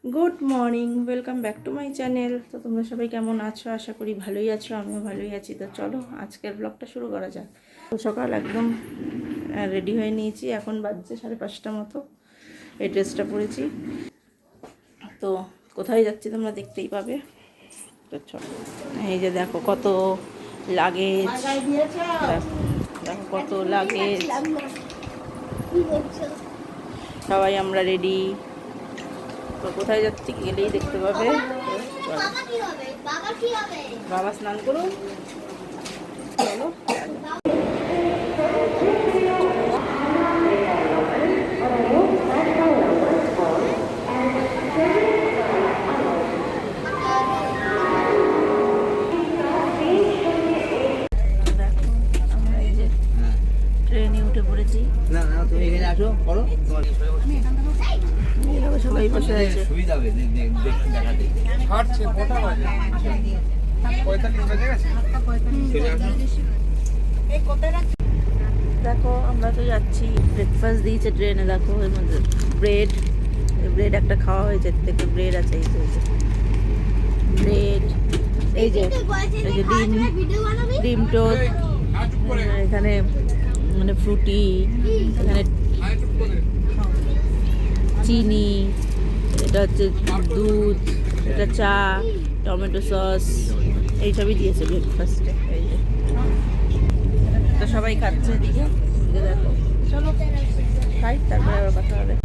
Good morning, welcome back to my channel. তো তোমরা সবাই কেমন আছো? আশা করি ভালোই আছো, আমিও ভালোই আছি। তো চলো আজকের ব্লগটা শুরু করা যাক। তো সকাল একদম রেডি হয়ে নিয়েছি, এখন বাজছে 5:30 মতো। এই ড্রেসটা পরেছি। তো কোথায় যাচ্ছি তোমরা দেখতেই পাবে। তো চলো, এই যে দেখো কত লাগেজ, দেখো কত লাগেজ। সবাই আমরা রেডি। তো কোথায় যাচ্ছি গেলেই দেখতে পাবে। বাবা স্নান করুন, চলো। আমরা এই যে ট্রেনে উঠে পড়েছি। না না, তুমি এখানে আসো, করো। সবাই বসে আছে। সুবিধা হবে দেখতে দেখাতে। হাঁটছে কটা বাজে? 45 বেজে গেছে। দেখো আমরা তো যাচ্ছি, ব্রেকফাস্ট দিয়েছে ট্রেনে। দেখো এর মধ্যে ব্রেড একটা খাওয়া হয়েছে, এর থেকে ব্রেড আছে। এই যে ব্রেড, এই যে ডিম টোস্ট, এখানে মানে ফ্রুটি, এখানে চিনি, এটা হচ্ছে দুধ, এটা চা, টমেটো সস, এইসবই দিয়েছে ব্রেকফাস্টে। এই যে তো সবাই খাচ্ছে এদিকে। দেখো চলো খাই, তারপরে আবার কথা হবে।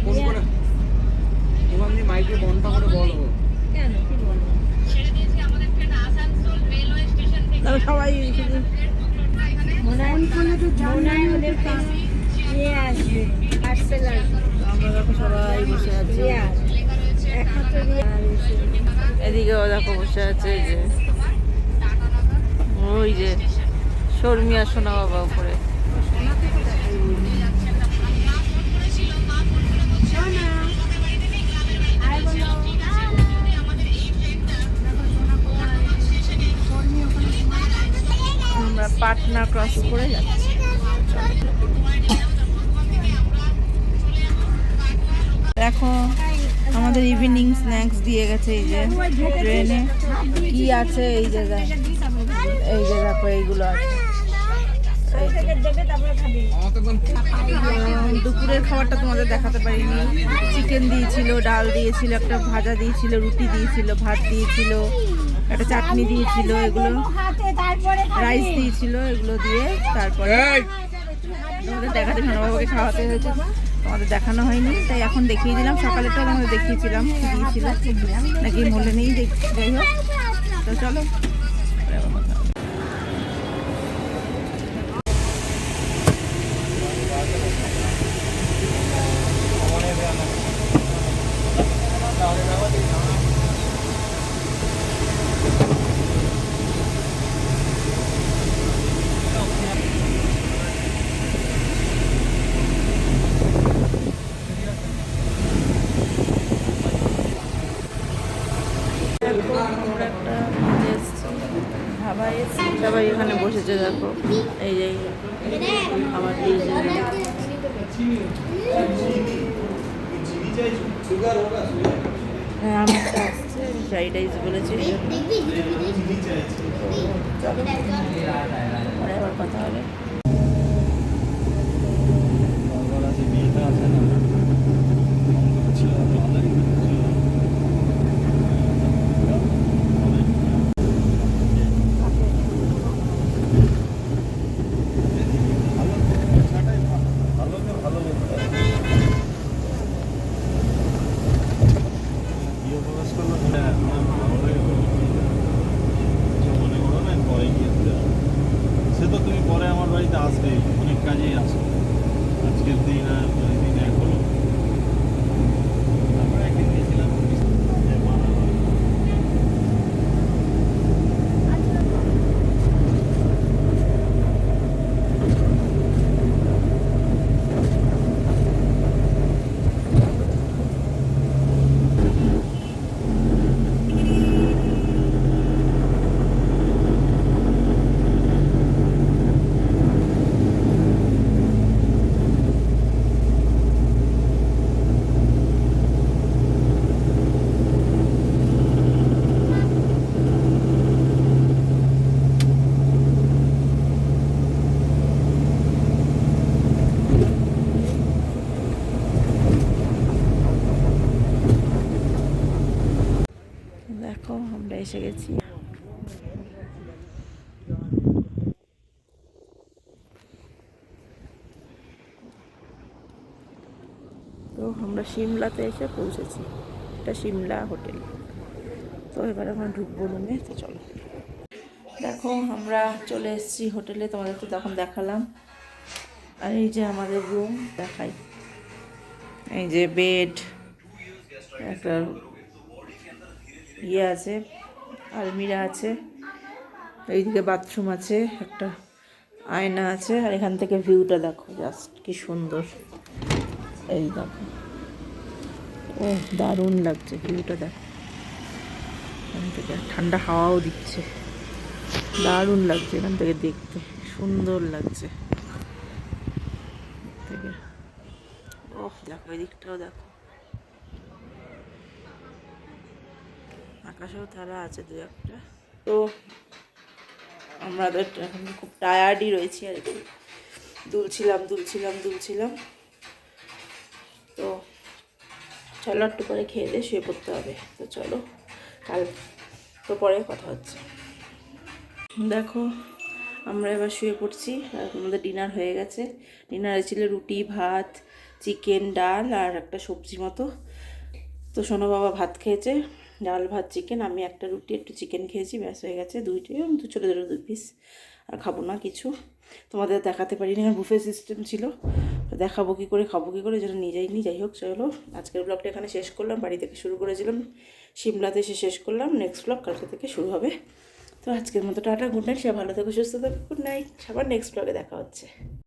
ফোন করে ওখান দিয়ে মাইকে বন্ধ করে বলবো। তবে সবাই আমরা দেখো সবাই বসে আছি। এদিকেও দেখো বসে আছে, এই যে ওই যে শর্মিয়া সোনা বাবা উপরে। আমরা পাটনা ক্রস করে যাচ্ছি। দেখো আমাদের ইভিনিং স্ন্যাক্স দিয়ে গেছে। এই যে ট্রেনে কি আছে, এই যে দেখো এইগুলো আছে। দুপুরের খাবারটা তোমাদের দেখাতে পারিনি। চিকেন দিয়েছিল, ডাল দিয়েছিল, একটা ভাজা দিয়েছিল, রুটি দিয়েছিল, ভাত দিয়েছিল, একটা চাটনি দিয়েছিল, এগুলো রাইস দিয়েছিল, এগুলো দিয়ে তারপরে তোমাদের দেখাতে বাবাকে খাওয়াতে হয়েছে। তোমাদের দেখানো হয়নি, তাই এখন দেখিয়ে দিলাম। সকালেরটা তোমাদের দেখিয়েছিলাম কি দিয়েছিল নাকি মনে নেই, যাই হোক। তো চলো সবাই এখানে বসেছে। দেখো এই যে খাবার দিয়েছে। হ্যাঁ আমি আসছে, ফ্রাইড রাইস বলেছি। চলো পরে আবার কথা হবে। সে তো তুমি পরে আমার বাড়িতে আসবে, অনেক কাজেই আসো। আজকের দিন আর দিন এক হলো। আমরা এসে গেছি। তো আমরা সিমলাতে এসে পৌঁছেছি, এটা সিমলা হোটেল। তো এবার আমরা ঢুকবো রুমে, তো চলো। দেখো আমরা চলে এসেছি হোটেলে, তোমাদের তো তখন দেখালাম। আর এই যে আমাদের রুম দেখাই, এই যে বেড, একটা ইয়ে আছে, আলমিরা আছে, এইদিকে বাথরুম আছে, একটা আয়না আছে, আর এখান থেকে ভিউটা দেখো, জাস্ট কি সুন্দর। এই দেখো, ও দারুণ লাগছে ভিউটা, দেখো এখান থেকে ঠান্ডা হাওয়াও দিচ্ছে, দারুণ লাগছে এখান থেকে দেখতে, সুন্দর লাগছে থেকে। ও দেখো এই দিকটাও দেখো, আকাশেও তারা আছে দু একটা। তো আমরা তো এখন খুব টায়ার্ডই রয়েছি আর কি, দুলছিলাম। তো চলো একটু পরে খেয়ে দিয়ে শুয়ে পড়তে হবে। তো চলো, কাল তো পরে কথা হচ্ছে। দেখো আমরা এবার শুয়ে পড়ছি, আর আমাদের ডিনার হয়ে গেছে। ডিনারে ছিল রুটি, ভাত, চিকেন, ডাল আর একটা সবজি মতো। তো সোনা বাবা ভাত খেয়েছে, ডাল ভাত চিকেন, আমি একটা রুটি একটু চিকেন খেয়েছি, ব্যাস হয়ে গেছে। দুইটি ছোটো ছোটো 2 পিস, আর খাবো না কিছু। তোমাদের দেখাতে পারিনি, আমার বুফে সিস্টেম ছিল, তো দেখাবো কী করে, খাবো কী করে, যেটা নিয়ে যাইনি। যাই হোক, চলো আজকের ব্লগটা এখানে শেষ করলাম। বাড়ি থেকে শুরু করেছিলাম, সিমলাতে এসে শেষ করলাম। নেক্সট ব্লগ কালকে থেকে শুরু হবে। তো আজকের মতো টাটা, গুড নাইট, সে ভালো থেকো, সুস্থ থেকো, গুড নাইট। আবার নেক্সট ব্লগে দেখা হচ্ছে।